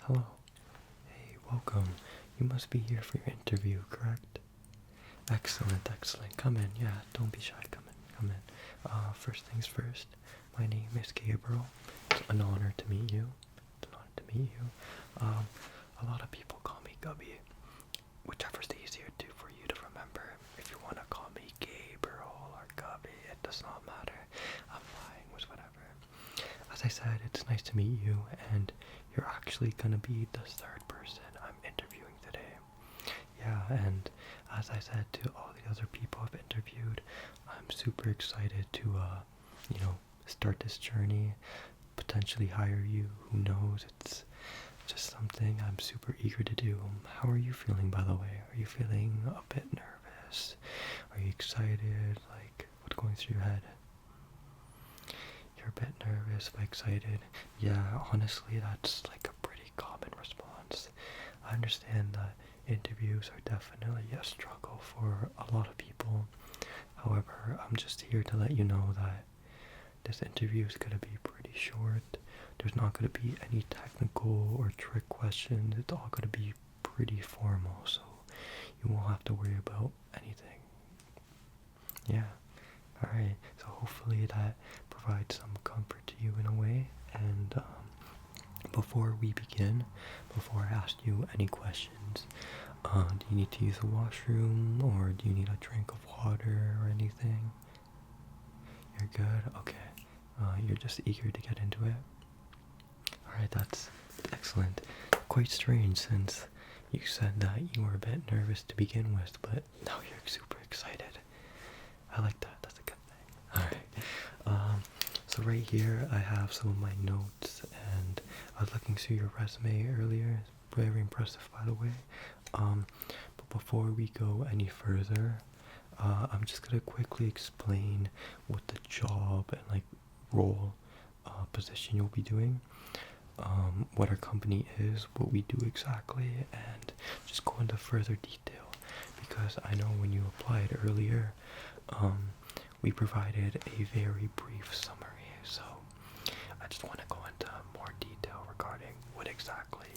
Hello. Hey, welcome. You must be here for your interview, correct? Excellent, excellent. Come in. Yeah, don't be shy. Come in, come in. First things first. My name is Gabriel. It's an honor to meet you. It's an honor to meet you. A lot of people call me Gubby. Whichever's easier for you to remember. If you want to call me Gabriel or Gubby, it does not matter. I'm fine with whatever. As I said, it's nice to meet you, and you're actually gonna be the third person I'm interviewing today. Yeah, and as I said to all the other people I've interviewed, I'm super excited to, start this journey, potentially hire you. Who knows? It's just something I'm super eager to do. How are you feeling, by the way? Are you feeling a bit nervous? Are you excited? Like, what's going through your head? You're a bit nervous but excited. Yeah, honestly, that's like a pretty common response. I understand that interviews are definitely a struggle for a lot of people. However, I'm just here to let you know that this interview is going to be pretty short. There's not going to be any technical or trick questions. It's all going to be pretty formal, so you won't have to worry about anything. Yeah. Alright, so hopefully that provides some comfort to you in a way. And before we begin, before I ask you any questions, do you need to use the washroom, or do you need a drink of water or anything? You're good? Okay. You're just eager to get into it? Alright, that's excellent. Quite strange since you said that you were a bit nervous to begin with, but now you're super excited. I like that. That's a good thing. Alright. So right here I have some of my notes, and I was looking through your resume earlier. It's very impressive, by the way. But before we go any further, I'm just gonna quickly explain what the job and like role, position you'll be doing. What our company is, what we do exactly, and just go into further detail, because I know when you applied earlier, we provided a very brief summary, so I just want to go into more detail regarding what exactly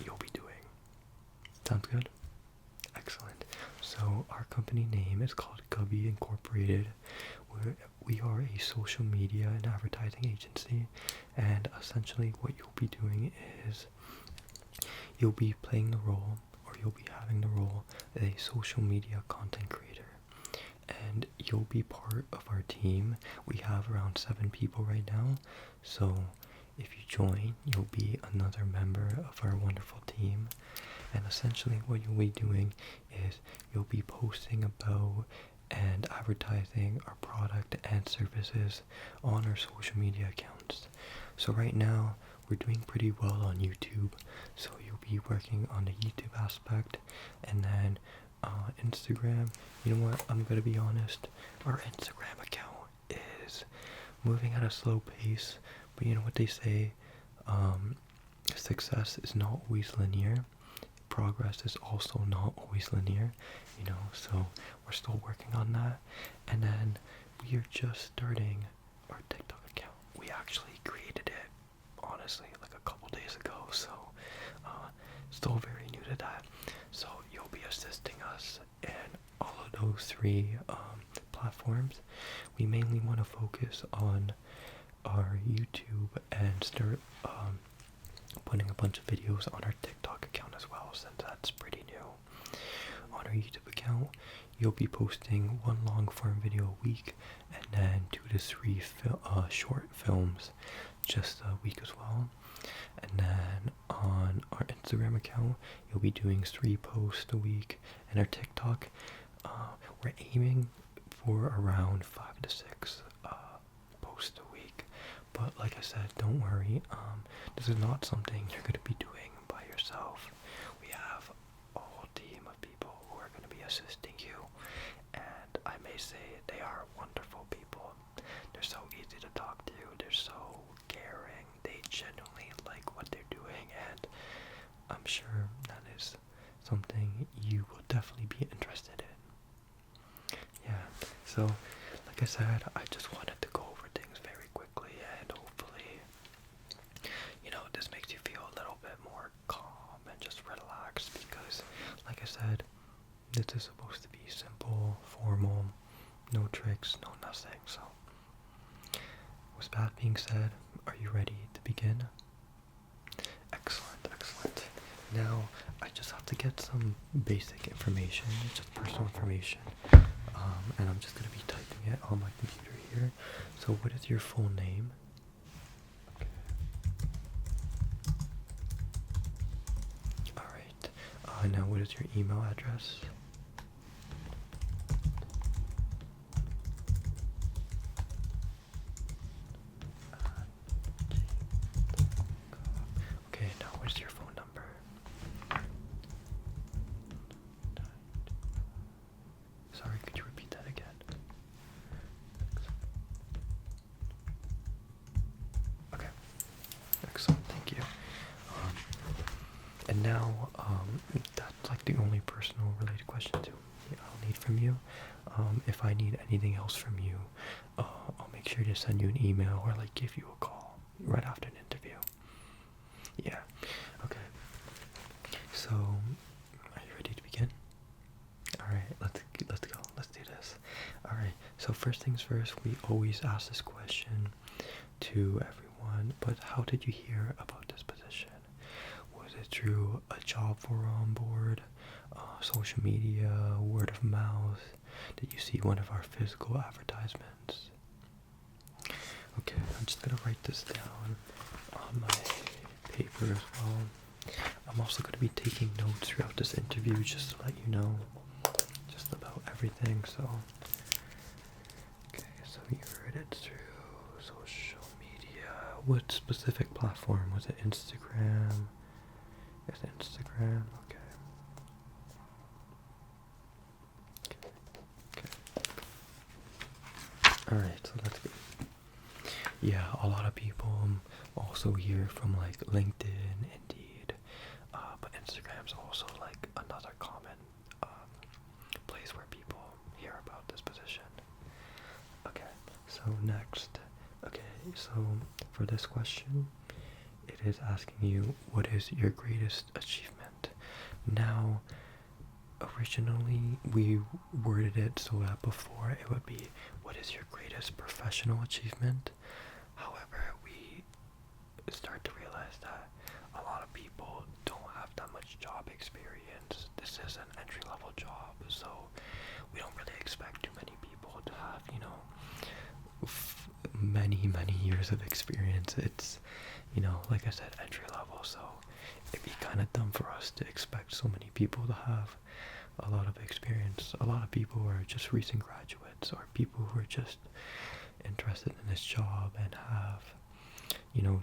you'll be doing. Sounds good? Excellent. So our company name is called Gubby Incorporated. We are a social media and advertising agency, and essentially what you'll be doing is you'll be playing the role, or you'll be having the role of a social media content creator, and you'll be part of our team. We have around 7 people right now, so if you join, you'll be another member of our wonderful team. And essentially what you'll be doing is you'll be posting about and advertising our product and services on our social media accounts. So right now we're doing pretty well on YouTube, so you'll be working on the YouTube aspect. And then Instagram, you know what, I'm gonna be honest, our Instagram account is moving at a slow pace, but you know what they say, success is not always linear. Progress is also not always linear, so we're still working on that. And then we are just starting our TikTok account. We actually created it, honestly, like a couple days ago, so still very new to that. So you'll be assisting us in all of those 3 platforms. We mainly want to focus on our YouTube and start putting a bunch of videos on our TikTok account as well, since that's pretty new. On our YouTube account, you'll be posting 1 long form video a week, and then 2 to 3 short films just a week as well. And then on our Instagram account, you'll be doing 3 posts a week, and our TikTok, we're aiming for around 5 to 6 posts a week. But like I said, don't worry, this is not something you're going to be doing by yourself. We have a whole team of people who are going to be assisting you, and I may say they are wonderful people. They're so easy to talk to, they're so caring, they genuinely like what they're doing, and I'm sure that is something you will definitely be interested in. Yeah, so like I said, I just wanted to go over things very quickly, and hopefully, this makes you feel a little bit more just relax because, like I said, this is supposed to be simple, formal, no tricks, no nothing. So, with that being said, are you ready to begin? Excellent, excellent. Now, I just have to get some basic information, just personal information, and I'm just going to be typing it on my computer here. So what is your full name? Okay. Alright, now what is your email address? Okay, now what is your phone number? Sorry, could you repeat that again? Okay, excellent, thank you. And now, that's like the only personal related questions I'll need from you. If I need anything else from you, I'll make sure to send you an email or like give you a call right after an interview. Yeah, okay. So, are you ready to begin? Alright, let's go. Let's do this. Alright, so first things first, we always ask this question to everyone, but how did you hear about this position? Was it through a job forum board, social media, word of mouth? Did you see one of our physical advertisements? Okay, I'm just gonna write this down on my paper as well. I'm also gonna be taking notes throughout this interview just to let you know just about everything. So, okay, so you heard it through social media. What specific platform? Was it Instagram? It's Instagram, okay. Alright, so that's good. Yeah, a lot of people also hear from like LinkedIn, Indeed, but Instagram's also like another common place where people hear about this position. Okay, so next. Okay, so for this question, it is asking you, what is your greatest achievement? Now, originally we worded it so that before it would be, what is your greatest professional achievement? However, we start to realize that a lot of people don't have that much job experience. This is an entry-level job, so we don't really expect too many people to have, many years of experience. It's, like I said, entry level, so it'd be kind of dumb for us to expect so many people to have a lot of experience. A lot of people are just recent graduates, or people who are just interested in this job and have,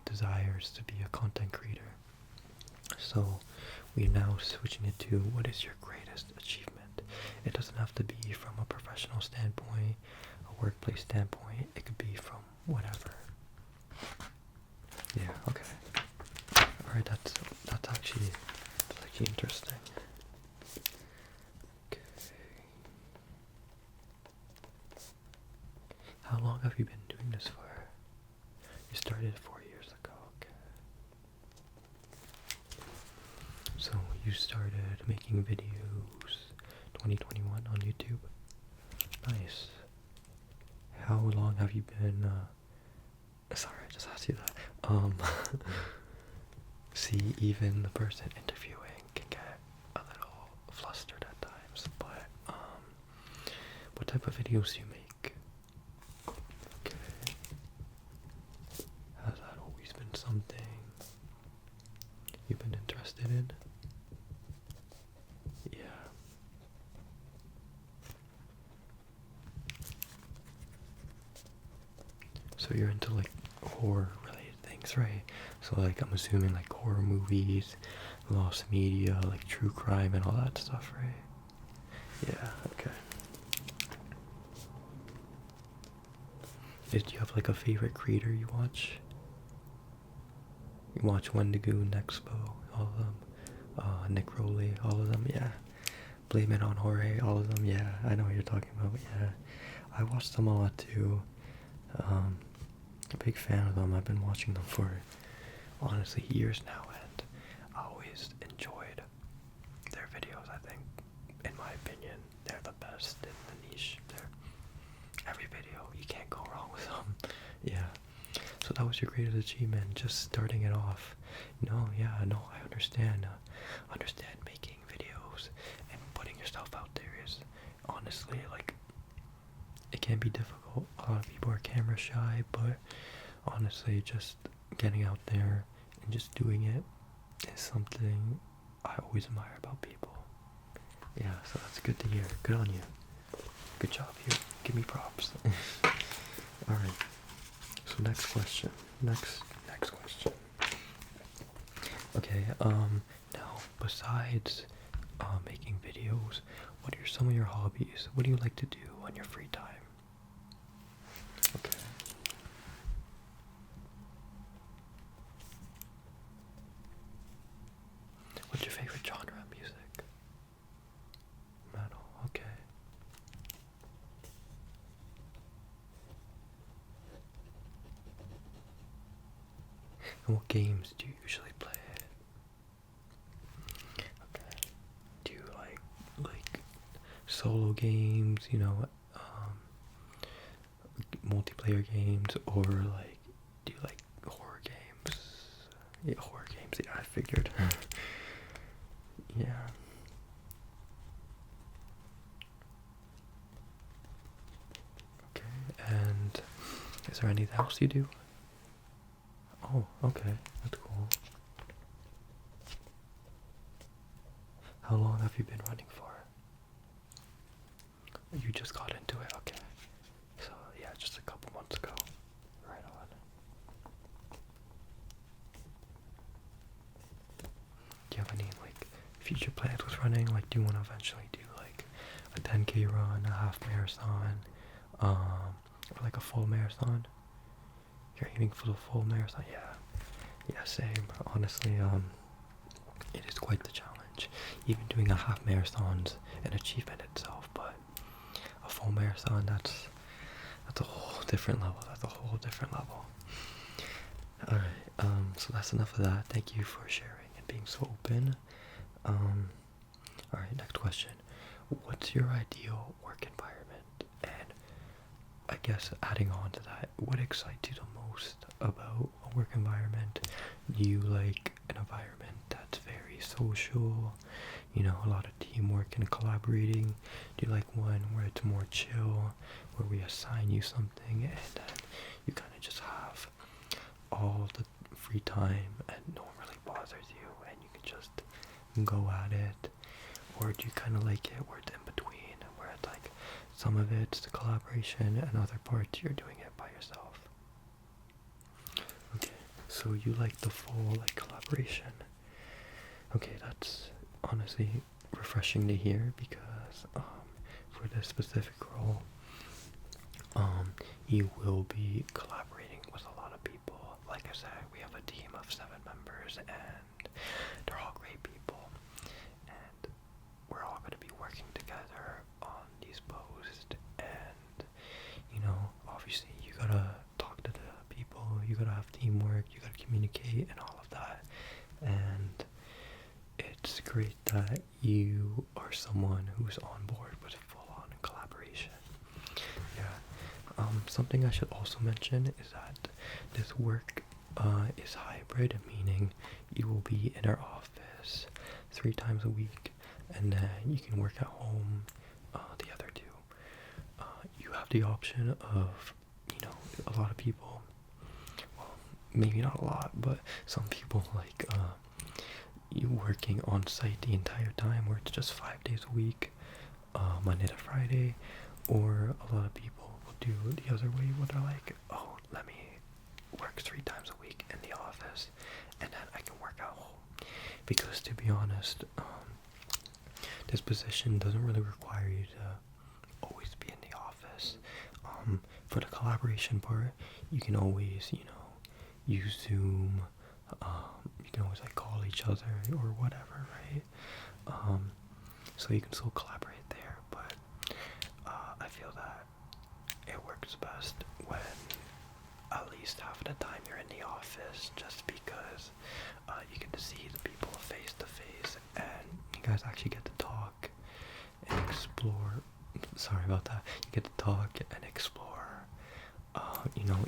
desires to be a content creator. So we're now switching it to, what is your greatest achievement? It doesn't have to be from a professional standpoint, a workplace standpoint. It could be from whatever. Yeah, okay. Alright, that's actually interesting. Okay. How long have you been doing this for? You started 4 years ago, okay. So you started making videos 2021 on YouTube? Nice. How long have you been, sorry, I just asked you that. See, even the person interviewing can get a little flustered at times, but, what type of videos do you make? Okay. Has that always been something you've been interested in? Yeah. So you're into like horror related things, right? So like I'm assuming like horror movies, lost media, like true crime and all that stuff, right? Yeah, okay. Do you have like a favorite creator you watch? You watch Wendigo, Nexpo, all of them. Nick Rowley, all of them, yeah. Blame It on Jorge, all of them, yeah. I know what you're talking about, yeah. I watched them a lot too. A big fan of them. I've been watching them for honestly years now, and I always enjoyed best in the niche. They're every video, you can't go wrong with them. Yeah. So that was your greatest achievement, just starting it off. No, yeah, no, I understand. Understand making videos and putting yourself out there is honestly like it can be difficult. A lot of people are camera shy, but honestly, just getting out there and just doing it is something I always admire about people. Yeah, so that's good to hear. Good on you. Good job here. Give me props. Alright. So next question. Next question. Okay, now besides making videos, what are some of your hobbies? What do you like to do on your free time? Okay. What's your favorite genre of music? Metal, okay. And what games do you usually play? Okay. Do you like solo games, you know, multiplayer games, or like do you like horror games? Yeah, horror games, yeah, I figured. Yeah. Okay, and is there anything else you do? Oh, okay, that's cool. How long have you been running for? You just got into it, okay. So, yeah, just a couple months ago. Right on. Do you have any, like, future plans with running? Like, do you want to eventually do, like, a 10K run, a half marathon, or like a full marathon? You're aiming for the full marathon? Yeah. Yeah, same. Honestly, it is quite the challenge. Even doing a half marathon's an achievement itself, but a full marathon, that's a whole different level. That's a whole different level. Alright, so that's enough of that. Thank you for sharing and being so open. Alright, next question. What's your ideal work environment? And I guess adding on to that, what excites you the most about a work environment? Do you like an environment that's very social, you know, a lot of teamwork and collaborating? Do you like one where it's more chill, where we assign you something and then you kind of just have all the free time and no one really bothers you and you can just go at it? Or do you kind of like it where it's in between, where it's like some of it's the collaboration and other parts you're doing it by yourself? Okay, so you like the full like collaboration. Okay, that's honestly refreshing to hear because for this specific role, you will be collaborating with a lot of people. Like I said, we have a team of 7 members and they're all great people. And we're all going to be working together on these posts. And, you know, obviously you gotta talk to the people, you gotta have teamwork, you gotta communicate and all of that. And it's great that you are someone who's on board with full-on collaboration. Yeah. Something I should also mention is that this work is hybrid, meaning you will be in our office 3 times a week, and then you can work at home the other 2. You have the option of, you know, a lot of people, well, maybe not a lot, but some people like you working on site the entire time, where it's just 5 days a week, Monday to Friday, or a lot of people will do the other way where they're like, oh, let me work 3 times a week in the office and then I can work at home. Because to be honest, this position doesn't really require you to always be in the office. For the collaboration part, you can always, you know, use Zoom, you can always like call each other or whatever, right? So you can still collaborate there, but I feel that it works best when at least half of the time you're in the office, just because you get to see the people face to face and you guys actually get to talk and explore sorry about that. You get to talk and explore,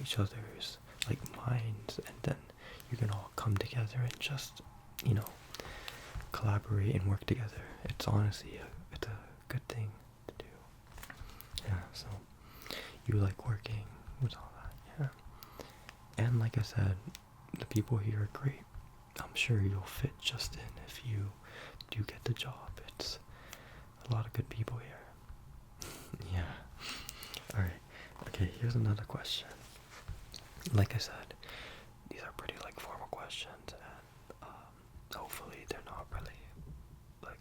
each other's like minds, and then you can all come together and just, collaborate and work together. It's honestly it's a good thing to do. Yeah. So you like working with all that, yeah. And like I said, the people here are great. I'm sure you'll fit just in if you do get the job. It's a lot of good people here. Yeah. Alright. Okay, here's another question. Like I said, these are pretty like formal questions, and hopefully they're not really like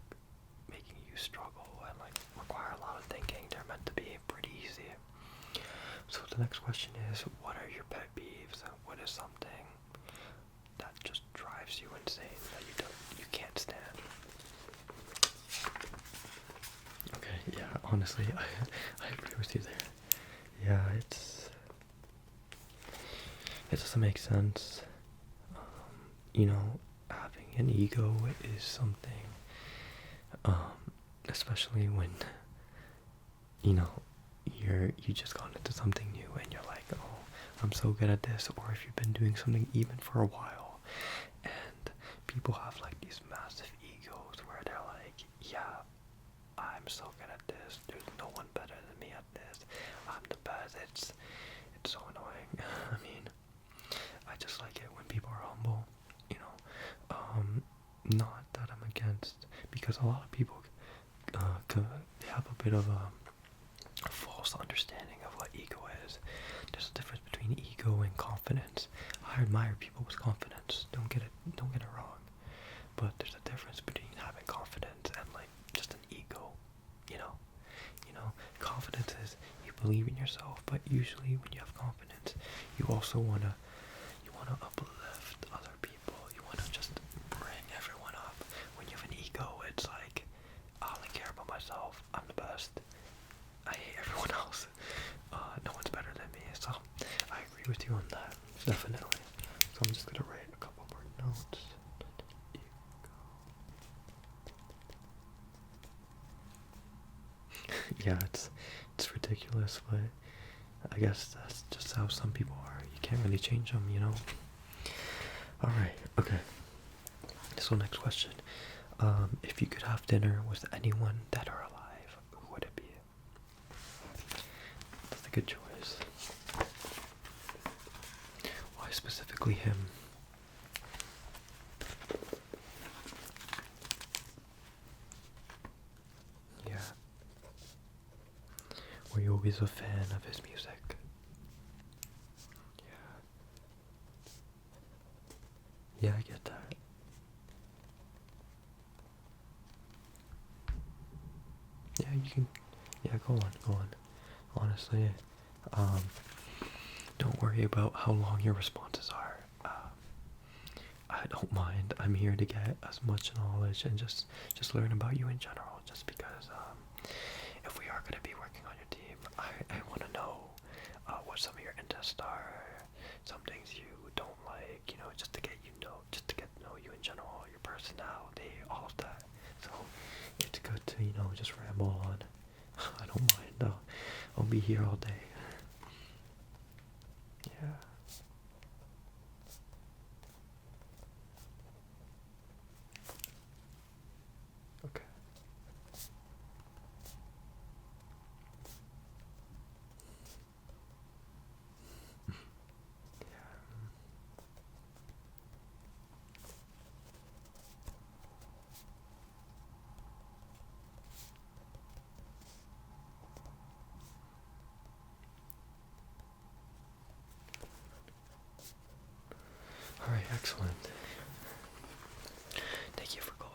making you struggle and like require a lot of thinking. They're meant to be pretty easy. So the next question is, what are your pet peeves? What is something that just drives you insane that you can't stand? Okay, yeah, honestly, I agree with you there. Yeah, it doesn't make sense. Having an ego is something, especially when, you just got into something new and you're like, oh, I'm so good at this, or if you've been doing something even for a while, and people have like these massive egos where they're like, yeah, I'm so good at this, there's no one better than me at this, I'm the best. It's so annoying. I mean, I just like it when people are humble, not that I'm against, because a lot of people have a bit of a false understanding of what ego is. There's a difference between ego and confidence. I admire people with confidence, don't get it wrong, but there's a difference between having confidence and like just an ego. Confidence is you believe in yourself, but usually when you have confidence, you also wanna uplift other people. You wanna just bring everyone up. When you have an ego, it's like, I only care about myself. I'm the best. I hate everyone else. No one's better than me. So I agree with you on that, definitely. So I'm just gonna write a couple more notes. Yeah, it's ridiculous, but I guess that's just how some people are. You can't really change them, Alright, okay. So next question. If you could have dinner with anyone dead or alive, who would it be? That's a good choice. Why specifically him? Yeah. Were you always a fan of his music? Yeah, I get that. Yeah, you can. Yeah, go on. Honestly, don't worry about how long your responses are. I don't mind. I'm here to get as much knowledge and just learn about you in general. Just because, if we are gonna be working on your team, I want to know what some of your interests are, some things you don't like, just to get to know you in general, your personality, all of that. So it's good to, just ramble on. I don't mind though. I'll be here all day. Yeah. Okay. Alright, excellent. Thank you for going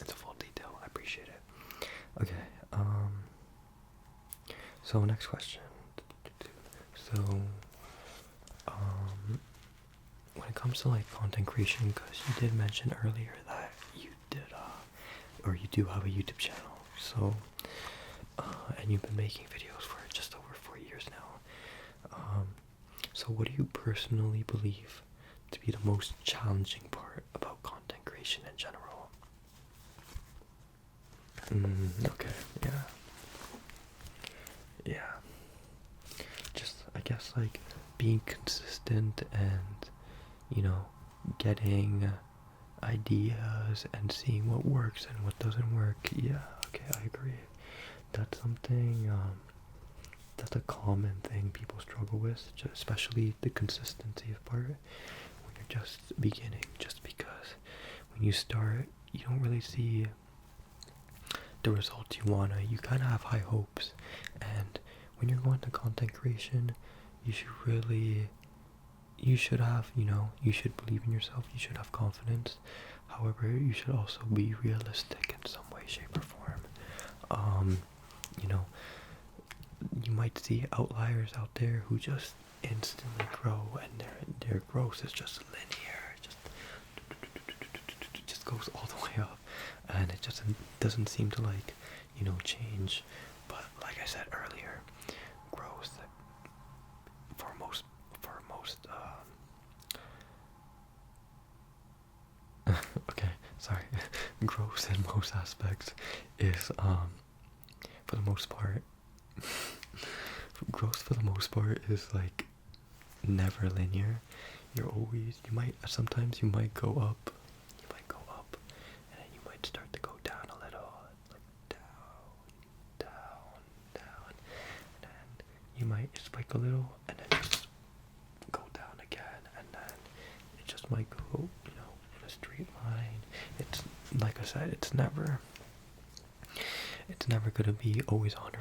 into full detail. I appreciate it. Okay, so next question. So, when it comes to like content creation, because you did mention earlier that you did, or you do have a YouTube channel, so, and you've been making videos for just over 4 years now. So what do you personally believe to be the most challenging part about content creation in general? Okay, yeah. guess like being consistent and, you know, getting ideas and seeing what works and what doesn't work. Yeah, okay, I agree. That's something, that's a common thing people struggle with, especially the consistency part when you're just beginning, just because when you start, you don't really see the results you wanna. You kind of have high hopes, and when you're going to content creation, you should have, you know, you should believe in yourself, you should have confidence. However, you should also be realistic in some way, shape, or form. You know, you might see outliers out there who just instantly grow, and their growth is just linear, just goes all the way up, and it just doesn't seem to, like, you know, change. But like I said earlier, growth for most okay, sorry, growth in most aspects is for the most part growth for the most part is like never linear. You might sometimes you might go up, and then you might start to go down a little, like down, and then you might spike a little, and then just go down again, and then it just might go, you know, in a straight line. It's like I said, it's never gonna be always 100%.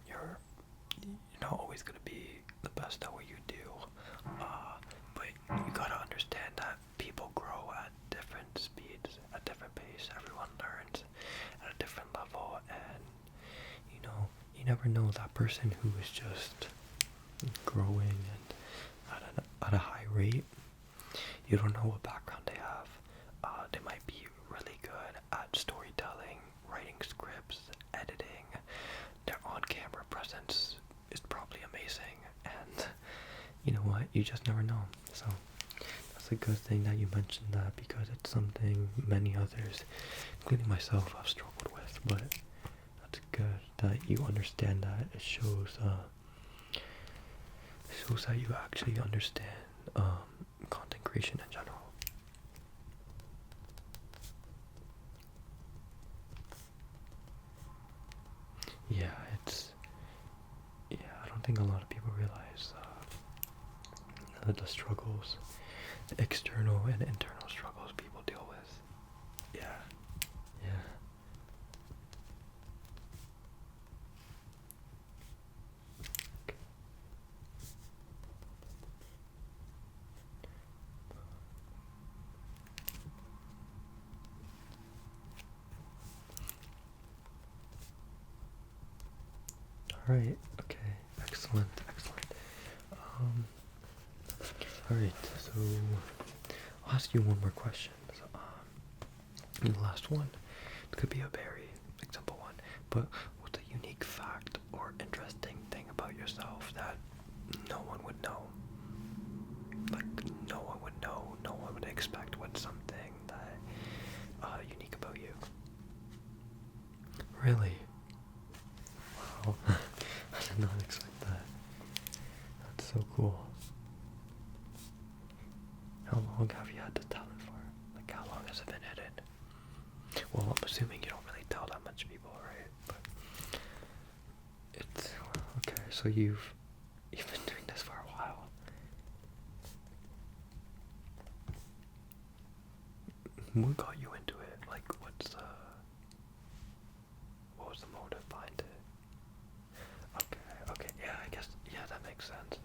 You're not always gonna be the best at what you do, but you gotta understand that people grow at different speeds, at different pace. Everyone learns at a different level, and you know, you never know that person who is just growing and at a high rate. You don't know what background they have. They might be really good at storytelling, writing scripts, editing. Their on-camera presence is probably amazing, and you know what? You just never know. So that's a good thing that you mentioned that, because it's something many others, including myself, have struggled with. But that's good that you understand that. It shows that you actually understand content creation in general. Yeah, I don't think a lot of people realize the struggles, the external and internal struggles people deal with. Yeah, yeah. Alright, okay, excellent. Alright, so I'll ask you one more question. So, and the last one, it could be a very simple one, but what's a unique fact or interesting thing about yourself that no one would know? Like, no one would know, no one would expect. What's something that unique about you? Really? Wow. I did not expect that. That's so cool. How long have you had the talent for? Like, how long has it been hidden? Well, I'm assuming you don't really tell that much people, right? But it's okay. So you've been doing this for a while. What got you into it? Like, what was the motive behind it? Okay, yeah, I guess, yeah, that makes sense. Yeah.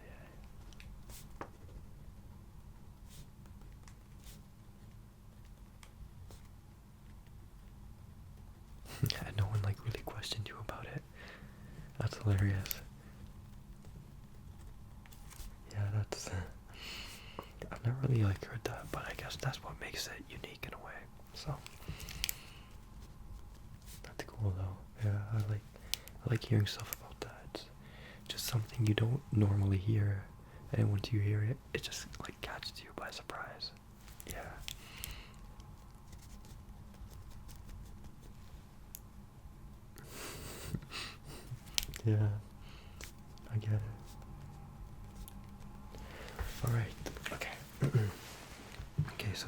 Yeah, no one like really questioned you about it. That's hilarious. Yeah, that's. I've never really like heard that, but I guess that's what makes it unique in a way. So that's cool though. Yeah, I like hearing stuff about that. It's just something you don't normally hear, and once you hear it, it just like catches you by surprise. Yeah. Yeah, I get it.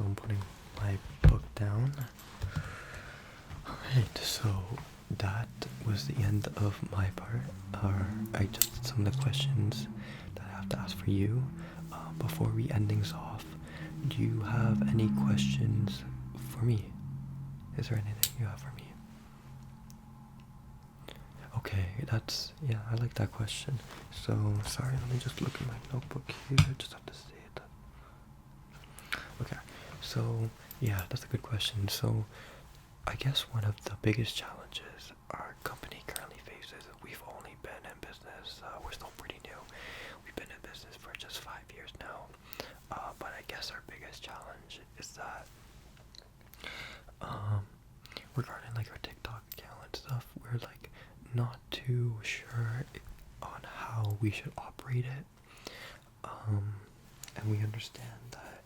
so I'm putting my book down. Alright, so that was the end of my part. I just some of the questions that I have to ask for you. Before we end things off, do you have any questions for me? Is there anything you have for me? Okay, yeah, I like that question. So, sorry, let me just look at my notebook here. Just have to say it. Okay, so, yeah, that's a good question. So, I guess one of the biggest challenges our company currently faces, we've only been in business, we're still pretty new. We've been in business for just 5 years now. But I guess our biggest challenge is that, regarding like our TikTok account and stuff, we're like not too sure on how we should operate it. And we understand that,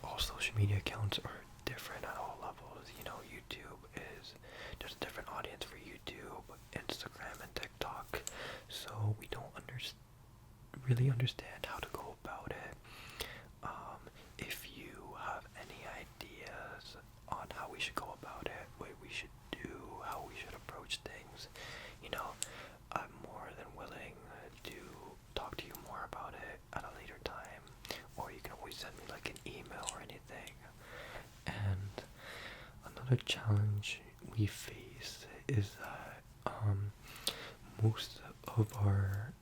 all social media accounts are different at all levels. YouTube there's a different audience for YouTube, Instagram, and TikTok. So we don't really understand how to go about it. If you have any ideas on how we should go about it, what we should do, how we should approach things, I'm more than willing to talk to you more about it at a later time, or you can always send me like an email or anything. And another challenge we face is that most of our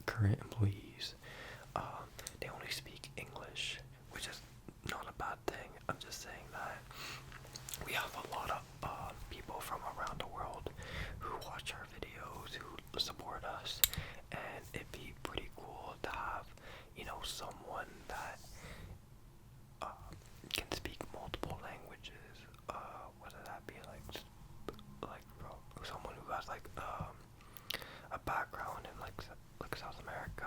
current employees, they only speak English, which is not a bad thing. I'm just saying that we have a lot of people from around the world who watch our videos, who support us, and it'd be pretty cool to have, someone that can speak multiple languages, whether that be like someone who has like a background in like South America,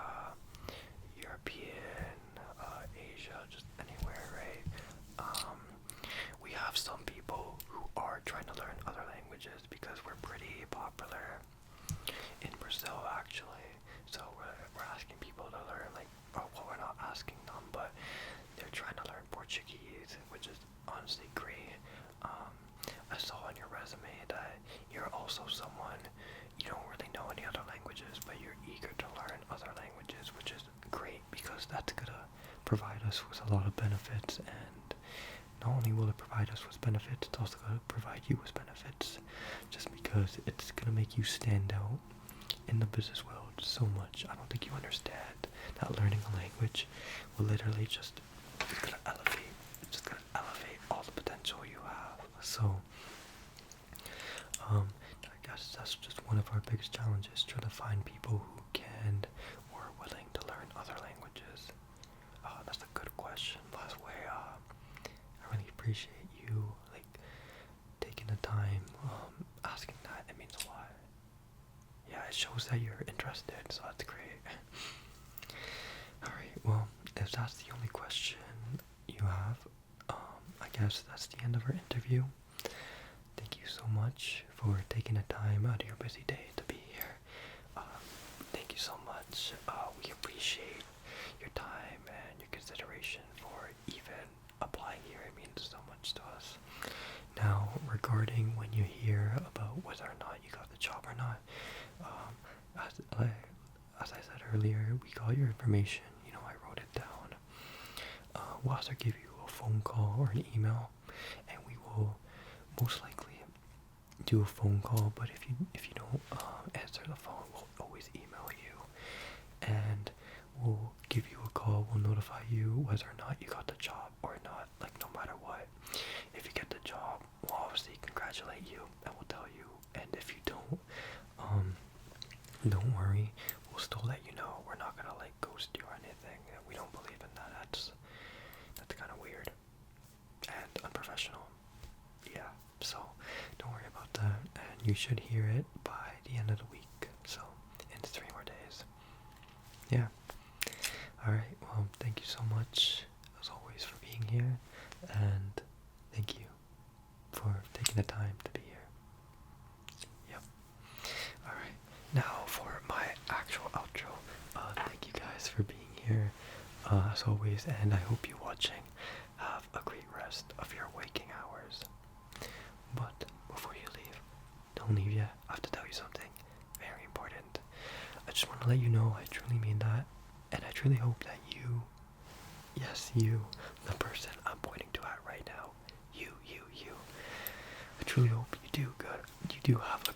European, Asia, just anywhere, right? We have some people who are trying to learn other languages because we're pretty popular in Brazil, actually. So we're asking people to learn, we're not asking them, but they're trying to learn Portuguese, which is honestly great. I saw on your resume that you're also someone, you don't really know any other languages, but you're eager to learn other languages, which is great because that's gonna provide us with a lot of benefits. And not only will it provide us with benefits, it's also gonna provide you with benefits, just because it's gonna make you stand out in the business world so much. I don't think you understand that learning a language will literally it's gonna elevate all the potential you have. So I guess that's just one of our biggest challenges, trying to find people who can or are willing to learn other languages. That's a good question. By the way, I really appreciate you taking the time asking that. It means a lot. Yeah, it shows that you're interested, so that's great. Alright, well, if that's the only question you have, I guess that's the end of our interview. Thank you so much for taking the time out of your busy day to be here. Thank you so much. We appreciate your time and your consideration for even applying here. It means so much to us. Now, regarding when you hear about whether or not you got the job or not, as I said earlier, we got your information. I wrote it down. We'll also give you a phone call or an email, and we will most likely do a phone call. But if you don't answer the phone, we'll always email you, and we'll give you a call. We'll notify you whether or not you got the job or not. No matter what, if you get the job, we'll obviously congratulate you, and we'll tell you. And if you don't worry, we'll still let you know. We're not gonna ghost you or anything. We don't believe in that. That's kind of weird and unprofessional. Yeah, so don't worry about that, and you should hear it by the end of the week. So in 3 more days. Yeah. Alright, well, thank you so much as always for being here, and thank you for taking the time to be here. Yep. Alright, now for my actual outro. Thank you guys for being here. as always, and I hope you watching have a great rest of your waking hours. But before you leave, don't leave yet. I have to tell you something very important. I just want to let you know I truly mean that, and I truly hope that you, yes, you, the person I'm pointing to at right now, you, I truly hope you do good. You do have